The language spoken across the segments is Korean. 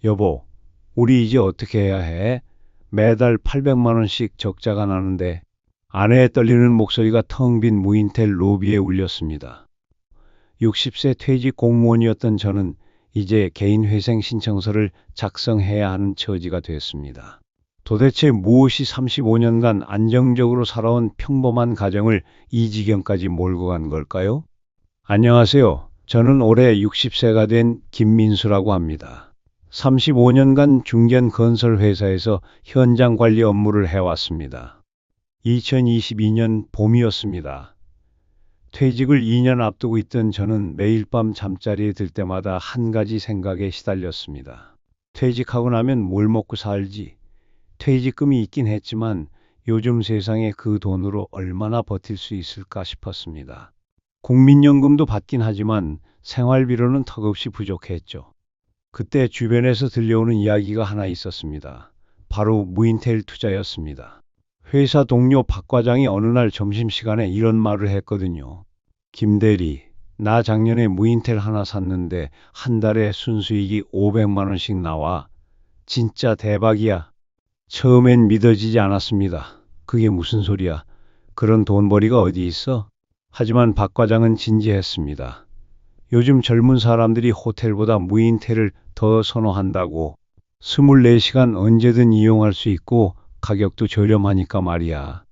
여보, 우리 이제 어떻게 해야 해? 매달 800만 원씩 적자가 나는데 아내의 떨리는 목소리가 텅 빈 무인텔 로비에 울렸습니다. 60세 퇴직 공무원이었던 저는 이제 개인 회생 신청서를 작성해야 하는 처지가 됐습니다. 도대체 무엇이 35년간 안정적으로 살아온 평범한 가정을 이 지경까지 몰고 간 걸까요? 안녕하세요. 저는 올해 60세가 된 김민수라고 합니다. 35년간 중견 건설 회사에서 현장 관리 업무를 해왔습니다. 2022년 봄이었습니다. 퇴직을 2년 앞두고 있던 저는 매일 밤 잠자리에 들 때마다 한 가지 생각에 시달렸습니다. 퇴직하고 나면 뭘 먹고 살지? 퇴직금이 있긴 했지만 요즘 세상에 그 돈으로 얼마나 버틸 수 있을까 싶었습니다. 국민연금도 받긴 하지만 생활비로는 턱없이 부족했죠. 그때 주변에서 들려오는 이야기가 하나 있었습니다. 바로 무인텔 투자였습니다. 회사 동료 박 과장이 어느 날 점심시간에 이런 말을 했거든요. 김 대리, 나 작년에 무인텔 하나 샀는데 한 달에 순수익이 500만 원씩 나와. 진짜 대박이야. 처음엔 믿어지지 않았습니다. 그게 무슨 소리야? 그런 돈벌이가 어디 있어? 하지만 박 과장은 진지했습니다. 요즘 젊은 사람들이 호텔보다 무인텔을 더 선호한다고. 24시간 언제든 이용할 수 있고 가격도 저렴하니까 말이야.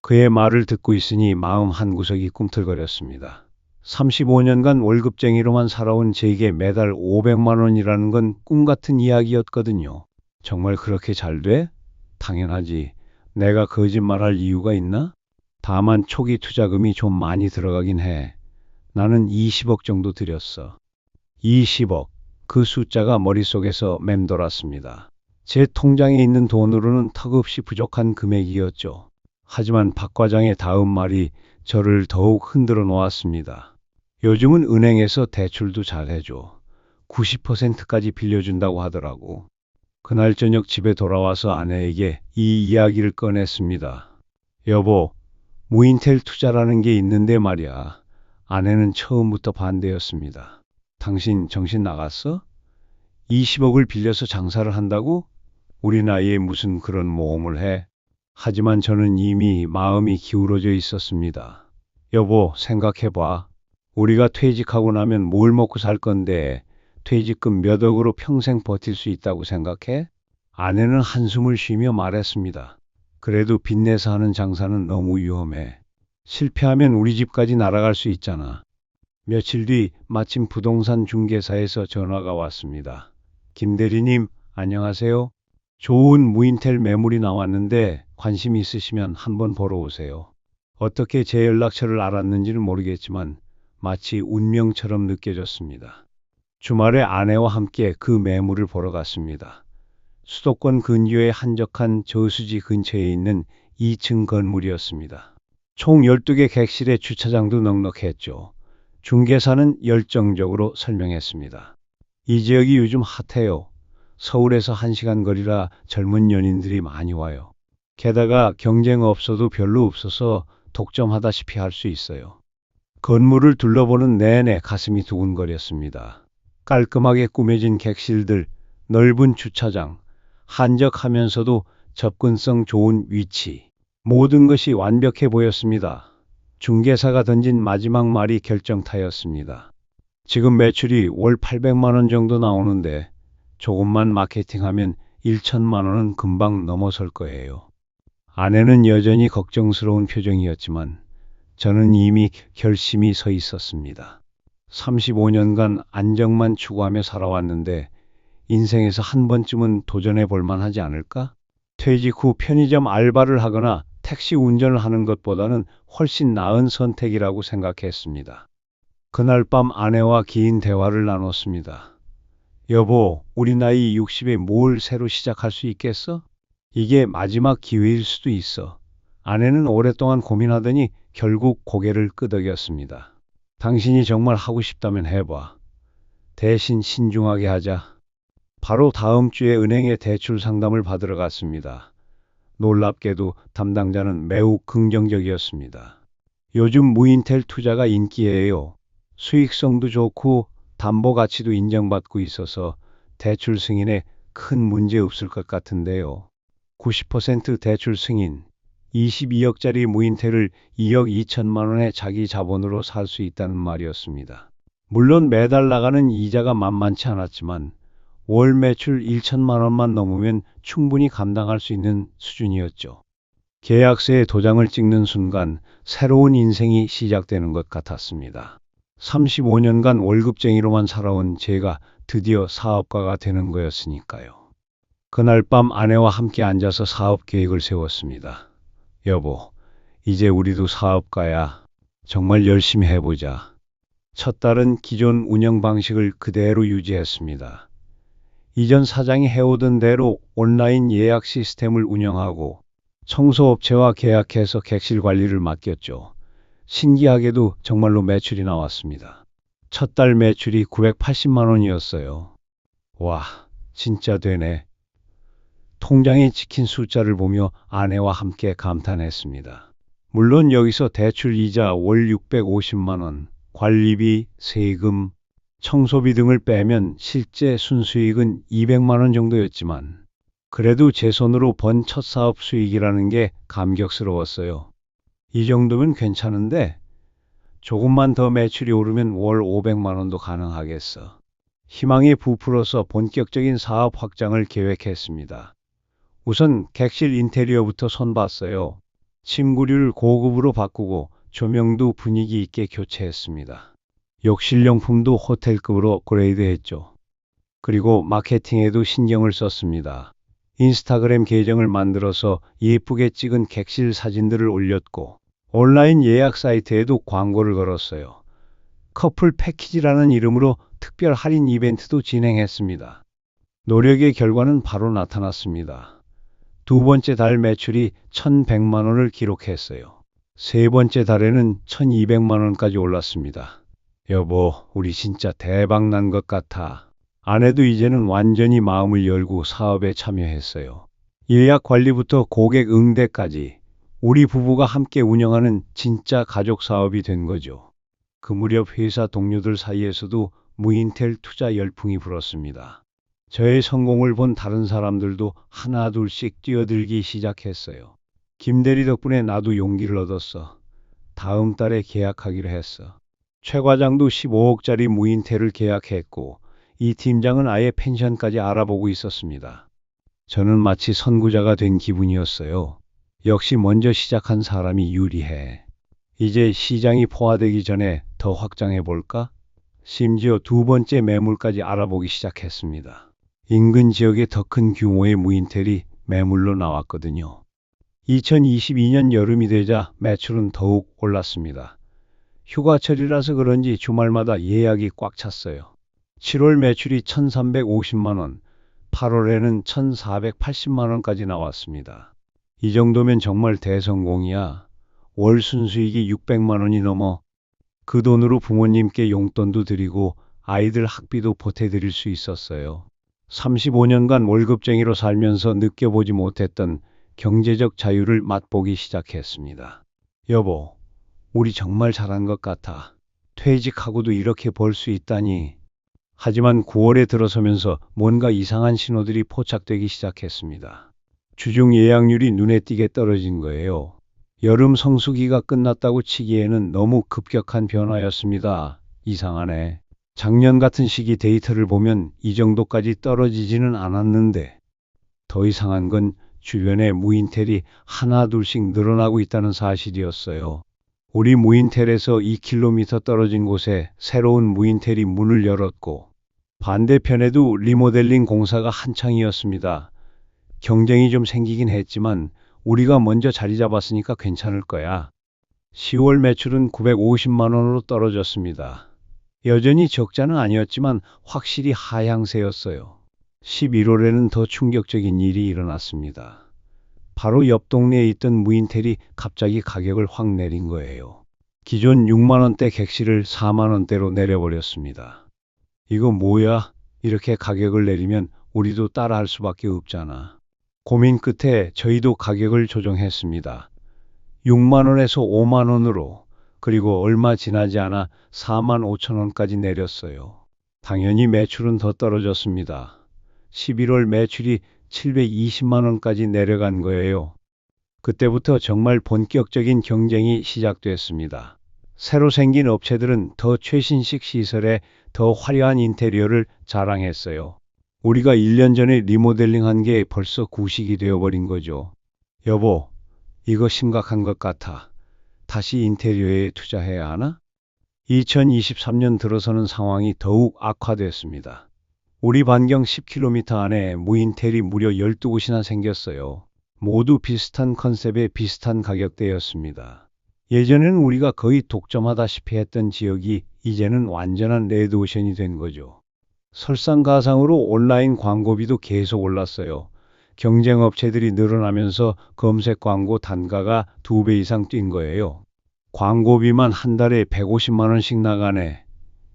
그의 말을 듣고 있으니 마음 한구석이 꿈틀거렸습니다. 35년간 월급쟁이로만 살아온 제게 매달 500만 원이라는 건 꿈같은 이야기였거든요. 정말 그렇게 잘 돼? 당연하지. 내가 거짓말할 이유가 있나? 다만 초기 투자금이 좀 많이 들어가긴 해. 나는 20억 정도 들였어. 20억. 그 숫자가 머릿속에서 맴돌았습니다. 제 통장에 있는 돈으로는 턱없이 부족한 금액이었죠. 하지만 박 과장의 다음 말이 저를 더욱 흔들어 놓았습니다. 요즘은 은행에서 대출도 잘 해줘. 90%까지 빌려준다고 하더라고. 그날 저녁 집에 돌아와서 아내에게 이 이야기를 꺼냈습니다. 여보, 무인텔 투자라는 게 있는데 말이야. 아내는 처음부터 반대였습니다. 당신 정신 나갔어? 20억을 빌려서 장사를 한다고? 우리 나이에 무슨 그런 모험을 해? 하지만 저는 이미 마음이 기울어져 있었습니다. 여보, 생각해봐. 우리가 퇴직하고 나면 뭘 먹고 살 건데 퇴직금 몇 억으로 평생 버틸 수 있다고 생각해? 아내는 한숨을 쉬며 말했습니다. 그래도 빚내서 하는 장사는 너무 위험해. 실패하면 우리 집까지 날아갈 수 있잖아. 며칠 뒤 마침 부동산 중개사에서 전화가 왔습니다. 김 대리님, 안녕하세요. 좋은 무인텔 매물이 나왔는데 관심 있으시면 한번 보러 오세요. 어떻게 제 연락처를 알았는지는 모르겠지만 마치 운명처럼 느껴졌습니다. 주말에 아내와 함께 그 매물을 보러 갔습니다. 수도권 근교의 한적한 저수지 근처에 있는 2층 건물이었습니다. 총 12개 객실에 주차장도 넉넉했죠. 중개사는 열정적으로 설명했습니다. 이 지역이 요즘 핫해요. 서울에서 1시간 거리라 젊은 연인들이 많이 와요. 게다가 경쟁 업소도 별로 없어서 독점하다시피 할 수 있어요. 건물을 둘러보는 내내 가슴이 두근거렸습니다. 깔끔하게 꾸며진 객실들, 넓은 주차장, 한적하면서도 접근성 좋은 위치. 모든 것이 완벽해 보였습니다. 중개사가 던진 마지막 말이 결정타였습니다. 지금 매출이 월 800만 원 정도 나오는데 조금만 마케팅하면 1천만 원은 금방 넘어설 거예요. 아내는 여전히 걱정스러운 표정이었지만 저는 이미 결심이 서 있었습니다. 35년간 안정만 추구하며 살아왔는데 인생에서 한 번쯤은 도전해 볼 만하지 않을까? 퇴직 후 편의점 알바를 하거나 택시 운전을 하는 것보다는 훨씬 나은 선택이라고 생각했습니다. 그날 밤 아내와 긴 대화를 나눴습니다. 여보, 우리 나이 60에 뭘 새로 시작할 수 있겠어? 이게 마지막 기회일 수도 있어. 아내는 오랫동안 고민하더니 결국 고개를 끄덕였습니다. 당신이 정말 하고 싶다면 해봐. 대신 신중하게 하자. 바로 다음 주에 은행에 대출 상담을 받으러 갔습니다. 놀랍게도 담당자는 매우 긍정적이었습니다. 요즘 무인텔 투자가 인기예요. 수익성도 좋고 담보 가치도 인정받고 있어서 대출 승인에 큰 문제 없을 것 같은데요. 90% 대출 승인, 22억짜리 무인텔을 2억 2천만 원에 자기 자본으로 살 수 있다는 말이었습니다. 물론 매달 나가는 이자가 만만치 않았지만 월 매출 1천만 원만 넘으면 충분히 감당할 수 있는 수준이었죠. 계약서에 도장을 찍는 순간 새로운 인생이 시작되는 것 같았습니다. 35년간 월급쟁이로만 살아온 제가 드디어 사업가가 되는 거였으니까요. 그날 밤 아내와 함께 앉아서 사업 계획을 세웠습니다. 여보, 이제 우리도 사업가야. 정말 열심히 해보자. 첫 달은 기존 운영 방식을 그대로 유지했습니다. 이전 사장이 해오던 대로 온라인 예약 시스템을 운영하고 청소업체와 계약해서 객실 관리를 맡겼죠. 신기하게도 정말로 매출이 나왔습니다. 첫 달 매출이 980만 원이었어요. 와, 진짜 되네. 통장에 찍힌 숫자를 보며 아내와 함께 감탄했습니다. 물론 여기서 대출 이자 월 650만 원, 관리비, 세금, 청소비 등을 빼면 실제 순수익은 200만 원 정도였지만 그래도 제 손으로 번 첫 사업 수익이라는 게 감격스러웠어요. 이 정도면 괜찮은데 조금만 더 매출이 오르면 월 500만 원도 가능하겠어. 희망에 부풀어서 본격적인 사업 확장을 계획했습니다. 우선 객실 인테리어부터 손봤어요. 침구류를 고급으로 바꾸고 조명도 분위기 있게 교체했습니다. 욕실용품도 호텔급으로 업그레이드했죠. 그리고 마케팅에도 신경을 썼습니다. 인스타그램 계정을 만들어서 예쁘게 찍은 객실 사진들을 올렸고 온라인 예약 사이트에도 광고를 걸었어요. 커플 패키지라는 이름으로 특별 할인 이벤트도 진행했습니다. 노력의 결과는 바로 나타났습니다. 두 번째 달 매출이 1,100만 원을 기록했어요. 세 번째 달에는 1,200만 원까지 올랐습니다. 여보, 우리 진짜 대박 난 것 같아. 아내도 이제는 완전히 마음을 열고 사업에 참여했어요. 예약 관리부터 고객 응대까지 우리 부부가 함께 운영하는 진짜 가족 사업이 된 거죠. 그 무렵 회사 동료들 사이에서도 무인텔 투자 열풍이 불었습니다. 저의 성공을 본 다른 사람들도 하나 둘씩 뛰어들기 시작했어요. 김대리 덕분에 나도 용기를 얻었어. 다음 달에 계약하기로 했어. 최 과장도 15억짜리 무인텔을 계약했고 이 팀장은 아예 펜션까지 알아보고 있었습니다. 저는 마치 선구자가 된 기분이었어요. 역시 먼저 시작한 사람이 유리해. 이제 시장이 포화되기 전에 더 확장해 볼까? 심지어 두 번째 매물까지 알아보기 시작했습니다. 인근 지역에 더 큰 규모의 무인텔이 매물로 나왔거든요. 2022년 여름이 되자 매출은 더욱 올랐습니다. 휴가철이라서 그런지 주말마다 예약이 꽉 찼어요. 7월 매출이 1,350만 원, 8월에는 1,480만 원까지 나왔습니다. 이 정도면 정말 대성공이야. 월 순수익이 600만 원이 넘어 그 돈으로 부모님께 용돈도 드리고 아이들 학비도 보태드릴 수 있었어요. 35년간 월급쟁이로 살면서 느껴보지 못했던 경제적 자유를 맛보기 시작했습니다. 여보, 우리 정말 잘한 것 같아. 퇴직하고도 이렇게 벌 수 있다니. 하지만 9월에 들어서면서 뭔가 이상한 신호들이 포착되기 시작했습니다. 주중 예약률이 눈에 띄게 떨어진 거예요. 여름 성수기가 끝났다고 치기에는 너무 급격한 변화였습니다. 이상하네. 작년 같은 시기 데이터를 보면 이 정도까지 떨어지지는 않았는데 더 이상한 건 주변에 무인텔이 하나 둘씩 늘어나고 있다는 사실이었어요. 우리 무인텔에서 2km 떨어진 곳에 새로운 무인텔이 문을 열었고 반대편에도 리모델링 공사가 한창이었습니다. 경쟁이 좀 생기긴 했지만 우리가 먼저 자리 잡았으니까 괜찮을 거야. 10월 매출은 950만 원으로 떨어졌습니다. 여전히 적자는 아니었지만 확실히 하향세였어요. 11월에는 더 충격적인 일이 일어났습니다. 바로 옆 동네에 있던 무인텔이 갑자기 가격을 확 내린 거예요. 기존 6만 원대 객실을 4만 원대로 내려버렸습니다. 이거 뭐야? 이렇게 가격을 내리면 우리도 따라할 수밖에 없잖아. 고민 끝에 저희도 가격을 조정했습니다. 6만 원에서 5만 원으로, 그리고 얼마 지나지 않아 4만 5천 원까지 내렸어요. 당연히 매출은 더 떨어졌습니다. 11월 매출이 720만 원까지 내려간 거예요. 그때부터 정말 본격적인 경쟁이 시작됐습니다. 새로 생긴 업체들은 더 최신식 시설에 더 화려한 인테리어를 자랑했어요. 우리가 1년 전에 리모델링한 게 벌써 구식이 되어버린 거죠. 여보, 이거 심각한 것 같아. 다시 인테리어에 투자해야 하나? 2023년 들어서는 상황이 더욱 악화됐습니다. 우리 반경 10km 안에 무인텔이 무려 12곳이나 생겼어요. 모두 비슷한 컨셉의 비슷한 가격대였습니다. 예전에는 우리가 거의 독점하다시피 했던 지역이 이제는 완전한 레드오션이 된 거죠. 설상가상으로 온라인 광고비도 계속 올랐어요. 경쟁 업체들이 늘어나면서 검색 광고 단가가 2배 이상 뛴 거예요. 광고비만 한 달에 150만 원씩 나가네.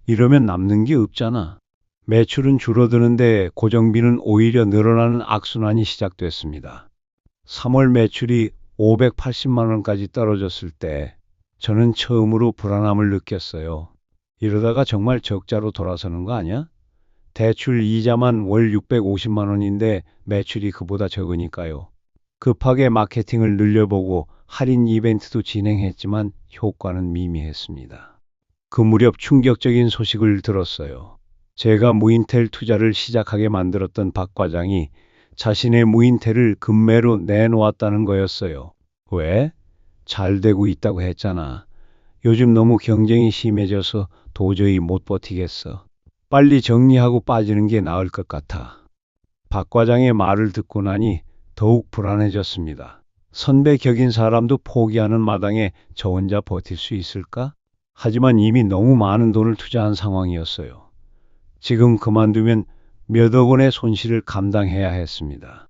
이러면 남는 게 없잖아. 매출은 줄어드는데 고정비는 오히려 늘어나는 악순환이 시작됐습니다. 3월 매출이 580만 원까지 떨어졌을 때 저는 처음으로 불안함을 느꼈어요. 이러다가 정말 적자로 돌아서는 거 아니야? 대출 이자만 월 650만 원인데 매출이 그보다 적으니까요. 급하게 마케팅을 늘려보고 할인 이벤트도 진행했지만 효과는 미미했습니다. 그 무렵 충격적인 소식을 들었어요. 제가 무인텔 투자를 시작하게 만들었던 박 과장이 자신의 무인텔을 급매로 내놓았다는 거였어요. 왜? 잘 되고 있다고 했잖아. 요즘 너무 경쟁이 심해져서 도저히 못 버티겠어. 빨리 정리하고 빠지는 게 나을 것 같아. 박 과장의 말을 듣고 나니 더욱 불안해졌습니다. 선배 격인 사람도 포기하는 마당에 저 혼자 버틸 수 있을까? 하지만 이미 너무 많은 돈을 투자한 상황이었어요. 지금 그만두면 몇억 원의 손실을 감당해야 했습니다.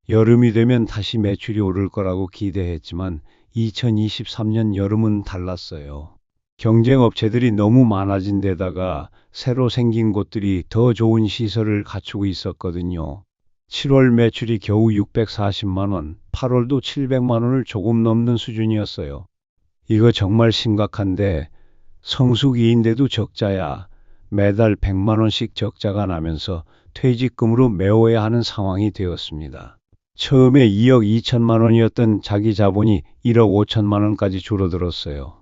여름이 되면 다시 매출이 오를 거라고 기대했지만 2023년 여름은 달랐어요. 경쟁 업체들이 너무 많아진 데다가 새로 생긴 곳들이 더 좋은 시설을 갖추고 있었거든요. 7월 매출이 겨우 640만 원, 8월도 700만 원을 조금 넘는 수준이었어요. 이거 정말 심각한데 성수기인데도 적자야. 매달 100만 원씩 적자가 나면서 퇴직금으로 메워야 하는 상황이 되었습니다. 처음에 2억 2천만 원이었던 자기 자본이 1억 5천만 원까지 줄어들었어요.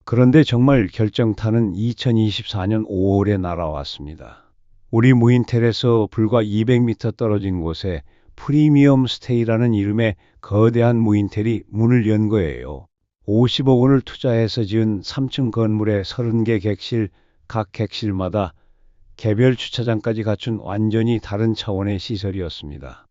그런데 정말 결정타는 2024년 5월에 날아왔습니다. 우리 무인텔에서 불과 200m 떨어진 곳에 프리미엄 스테이라는 이름의 거대한 무인텔이 문을 연 거예요. 50억 원을 투자해서 지은 3층 건물에 30개 객실, 각 객실마다 개별 주차장까지 갖춘 완전히 다른 차원의 시설이었습니다.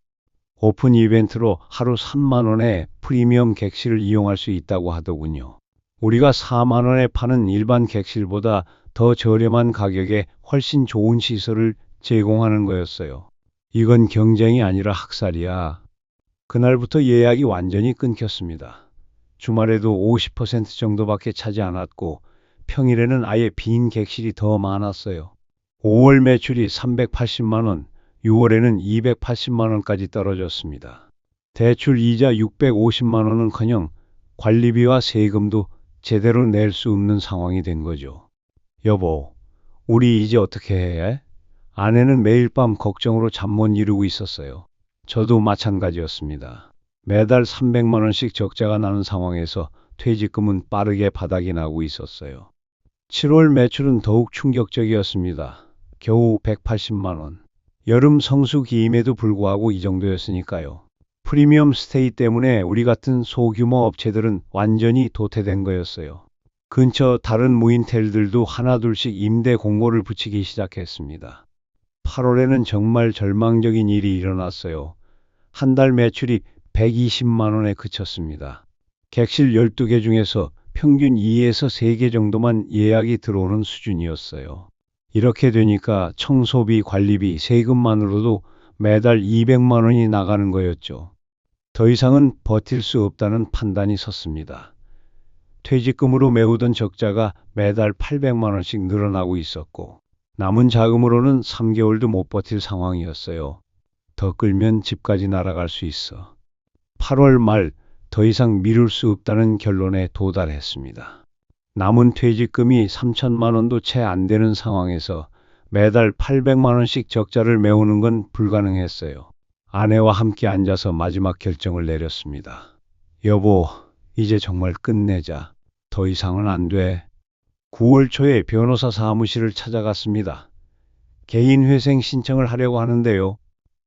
오픈 이벤트로 하루 3만 원에 프리미엄 객실을 이용할 수 있다고 하더군요. 우리가 4만 원에 파는 일반 객실보다 더 저렴한 가격에 훨씬 좋은 시설을 제공하는 거였어요. 이건 경쟁이 아니라 학살이야. 그날부터 예약이 완전히 끊겼습니다. 주말에도 50% 정도밖에 차지 않았고 평일에는 아예 빈 객실이 더 많았어요. 5월 매출이 380만 원, 6월에는 280만 원까지 떨어졌습니다. 대출 이자 650만 원은커녕 관리비와 세금도 제대로 낼 수 없는 상황이 된 거죠. 여보, 우리 이제 어떻게 해야 해? 아내는 매일 밤 걱정으로 잠 못 이루고 있었어요. 저도 마찬가지였습니다. 매달 300만 원씩 적자가 나는 상황에서 퇴직금은 빠르게 바닥이 나고 있었어요. 7월 매출은 더욱 충격적이었습니다. 겨우 180만 원. 여름 성수기임에도 불구하고 이 정도였으니까요. 프리미엄 스테이 때문에 우리 같은 소규모 업체들은 완전히 도태된 거였어요. 근처 다른 무인텔들도 하나둘씩 임대 공고를 붙이기 시작했습니다. 8월에는 정말 절망적인 일이 일어났어요. 한 달 매출이 120만 원에 그쳤습니다. 객실 12개 중에서 평균 2에서 3개 정도만 예약이 들어오는 수준이었어요. 이렇게 되니까 청소비, 관리비, 세금만으로도 매달 200만 원이 나가는 거였죠. 더 이상은 버틸 수 없다는 판단이 섰습니다. 퇴직금으로 메우던 적자가 매달 800만 원씩 늘어나고 있었고 남은 자금으로는 3개월도 못 버틸 상황이었어요. 더 끌면 집까지 날아갈 수 있어. 8월 말 더 이상 미룰 수 없다는 결론에 도달했습니다. 남은 퇴직금이 3천만 원도 채 안 되는 상황에서 매달 800만 원씩 적자를 메우는 건 불가능했어요. 아내와 함께 앉아서 마지막 결정을 내렸습니다. 여보, 이제 정말 끝내자. 더 이상은 안 돼. 9월 초에 변호사 사무실을 찾아갔습니다. 개인회생 신청을 하려고 하는데요.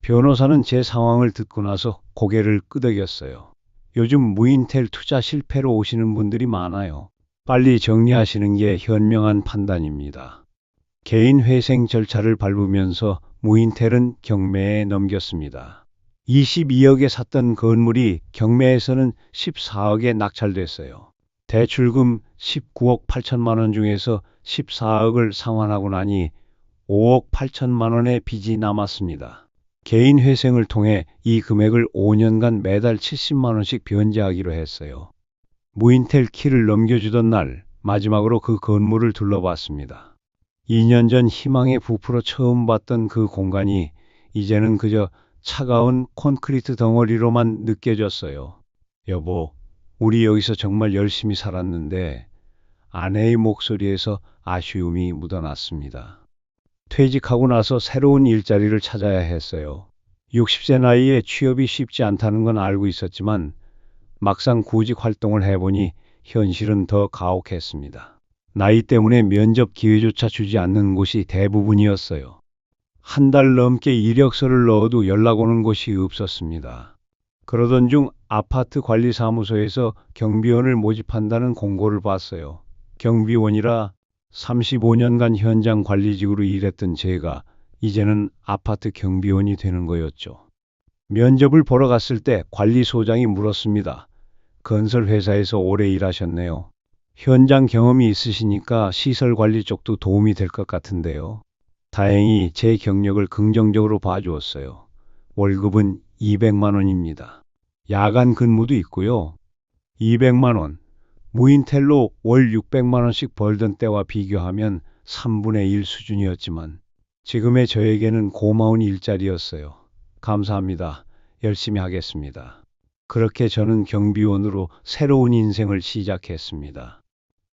변호사는 제 상황을 듣고 나서 고개를 끄덕였어요. 요즘 무인텔 투자 실패로 오시는 분들이 많아요. 빨리 정리하시는 게 현명한 판단입니다. 개인회생 절차를 밟으면서 무인텔은 경매에 넘겼습니다. 22억에 샀던 건물이 경매에서는 14억에 낙찰됐어요. 대출금 19억 8천만 원 중에서 14억을 상환하고 나니 5억 8천만 원의 빚이 남았습니다. 개인 회생을 통해 이 금액을 5년간 매달 70만 원씩 변제하기로 했어요. 무인텔 키를 넘겨주던 날 마지막으로 그 건물을 둘러봤습니다. 2년 전 희망의 부풀어 처음 봤던 그 공간이 이제는 그저 차가운 콘크리트 덩어리로만 느껴졌어요. 여보, 우리 여기서 정말 열심히 살았는데 아내의 목소리에서 아쉬움이 묻어났습니다. 퇴직하고 나서 새로운 일자리를 찾아야 했어요. 60세 나이에 취업이 쉽지 않다는 건 알고 있었지만 막상 구직 활동을 해보니 현실은 더 가혹했습니다. 나이 때문에 면접 기회조차 주지 않는 곳이 대부분이었어요. 한 달 넘게 이력서를 넣어도 연락 오는 곳이 없었습니다. 그러던 중 아파트 관리사무소에서 경비원을 모집한다는 공고를 봤어요. 경비원이라 35년간 현장 관리직으로 일했던 제가 이제는 아파트 경비원이 되는 거였죠. 면접을 보러 갔을 때 관리소장이 물었습니다. 건설 회사에서 오래 일하셨네요. 현장 경험이 있으시니까 시설 관리 쪽도 도움이 될 것 같은데요. 다행히 제 경력을 긍정적으로 봐주었어요. 월급은 200만 원입니다. 야간 근무도 있고요. 200만 원. 무인텔로 월 600만 원씩 벌던 때와 비교하면 3분의 1 수준이었지만 지금의 저에게는 고마운 일자리였어요. 감사합니다. 열심히 하겠습니다. 그렇게 저는 경비원으로 새로운 인생을 시작했습니다.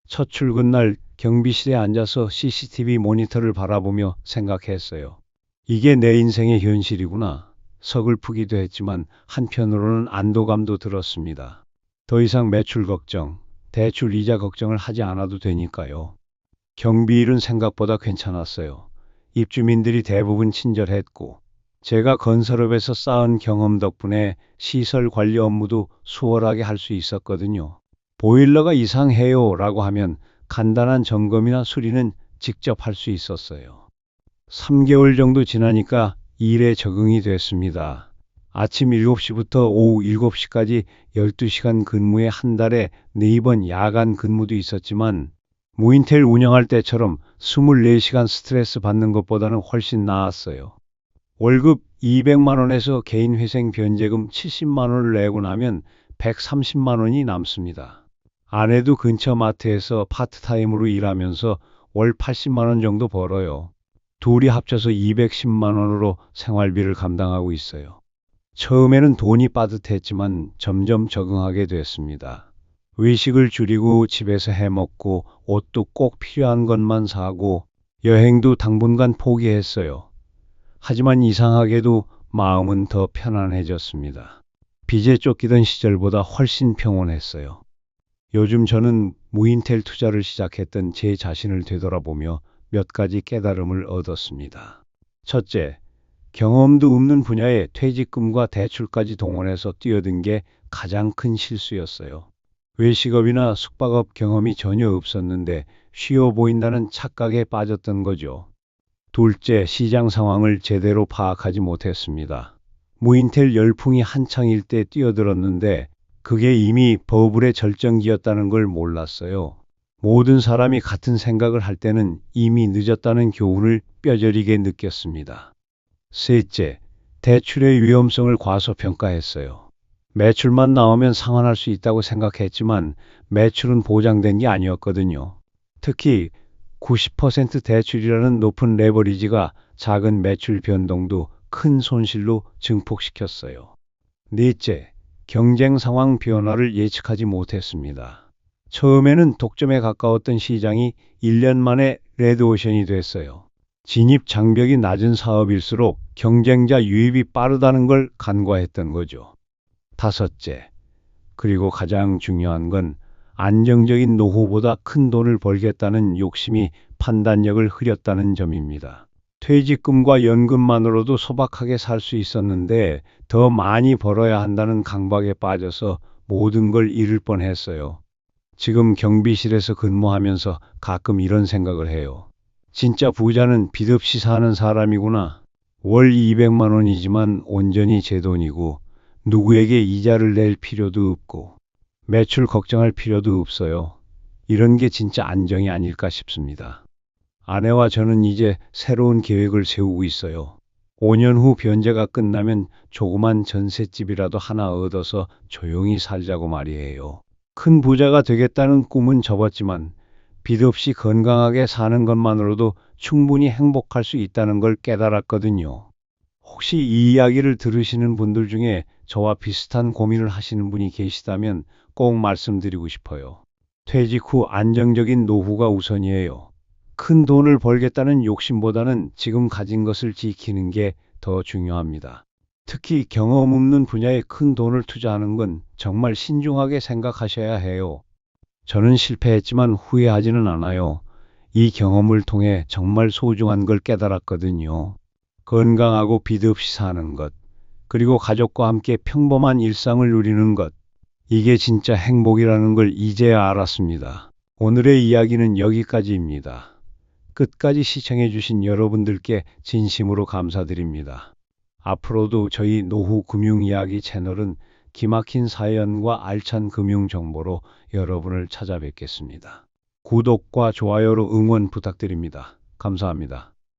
첫 출근 날 경비실에 앉아서 CCTV 모니터를 바라보며 생각했어요. 이게 내 인생의 현실이구나. 서글프기도 했지만 한편으로는 안도감도 들었습니다. 더 이상 매출 걱정, 대출 이자 걱정을 하지 않아도 되니까요. 경비일은 생각보다 괜찮았어요. 입주민들이 대부분 친절했고 제가 건설업에서 쌓은 경험 덕분에 시설 관리 업무도 수월하게 할 수 있었거든요. 보일러가 이상해요 라고 하면 간단한 점검이나 수리는 직접 할 수 있었어요. 3개월 정도 지나니까 일에 적응이 됐습니다. 아침 7시부터 오후 7시까지 12시간 근무에 한 달에 4번 야간 근무도 있었지만 무인텔 운영할 때처럼 24시간 스트레스 받는 것보다는 훨씬 나았어요. 월급 200만 원에서 개인회생 변제금 70만 원을 내고 나면 130만 원이 남습니다. 아내도 근처 마트에서 파트타임으로 일하면서 월 80만 원 정도 벌어요. 둘이 합쳐서 210만 원으로 생활비를 감당하고 있어요. 처음에는 돈이 빠듯했지만 점점 적응하게 됐습니다. 외식을 줄이고 집에서 해먹고 옷도 꼭 필요한 것만 사고 여행도 당분간 포기했어요. 하지만 이상하게도 마음은 더 편안해졌습니다. 빚에 쫓기던 시절보다 훨씬 평온했어요. 요즘 저는 무인텔 투자를 시작했던 제 자신을 되돌아보며 몇 가지 깨달음을 얻었습니다. 첫째, 경험도 없는 분야에 퇴직금과 대출까지 동원해서 뛰어든 게 가장 큰 실수였어요. 외식업이나 숙박업 경험이 전혀 없었는데 쉬워 보인다는 착각에 빠졌던 거죠. 둘째, 시장 상황을 제대로 파악하지 못했습니다. 무인텔 열풍이 한창일 때 뛰어들었는데 그게 이미 버블의 절정기였다는 걸 몰랐어요. 모든 사람이 같은 생각을 할 때는 이미 늦었다는 교훈을 뼈저리게 느꼈습니다. 셋째, 대출의 위험성을 과소평가했어요. 매출만 나오면 상환할 수 있다고 생각했지만 매출은 보장된 게 아니었거든요. 특히 90% 대출이라는 높은 레버리지가 작은 매출 변동도 큰 손실로 증폭시켰어요. 넷째, 경쟁 상황 변화를 예측하지 못했습니다. 처음에는 독점에 가까웠던 시장이 1년 만에 레드오션이 됐어요. 진입 장벽이 낮은 사업일수록 경쟁자 유입이 빠르다는 걸 간과했던 거죠. 다섯째, 그리고 가장 중요한 건 안정적인 노후보다 큰 돈을 벌겠다는 욕심이 판단력을 흐렸다는 점입니다. 퇴직금과 연금만으로도 소박하게 살 수 있었는데 더 많이 벌어야 한다는 강박에 빠져서 모든 걸 잃을 뻔했어요. 지금 경비실에서 근무하면서 가끔 이런 생각을 해요. 진짜 부자는 빚 없이 사는 사람이구나. 월 200만 원이지만 온전히 제 돈이고 누구에게 이자를 낼 필요도 없고 매출 걱정할 필요도 없어요. 이런 게 진짜 안정이 아닐까 싶습니다. 아내와 저는 이제 새로운 계획을 세우고 있어요. 5년 후 변제가 끝나면 조그만 전셋집이라도 하나 얻어서 조용히 살자고 말이에요. 큰 부자가 되겠다는 꿈은 접었지만 빚 없이 건강하게 사는 것만으로도 충분히 행복할 수 있다는 걸 깨달았거든요. 혹시 이 이야기를 들으시는 분들 중에 저와 비슷한 고민을 하시는 분이 계시다면 꼭 말씀드리고 싶어요. 퇴직 후 안정적인 노후가 우선이에요. 큰 돈을 벌겠다는 욕심보다는 지금 가진 것을 지키는 게 더 중요합니다. 특히 경험 없는 분야에 큰 돈을 투자하는 건 정말 신중하게 생각하셔야 해요. 저는 실패했지만 후회하지는 않아요. 이 경험을 통해 정말 소중한 걸 깨달았거든요. 건강하고 빚 없이 사는 것, 그리고 가족과 함께 평범한 일상을 누리는 것, 이게 진짜 행복이라는 걸 이제야 알았습니다. 오늘의 이야기는 여기까지입니다. 끝까지 시청해주신 여러분들께 진심으로 감사드립니다. 앞으로도 저희 노후 금융 이야기 채널은 기막힌 사연과 알찬 금융 정보로 여러분을 찾아뵙겠습니다. 구독과 좋아요로 응원 부탁드립니다. 감사합니다.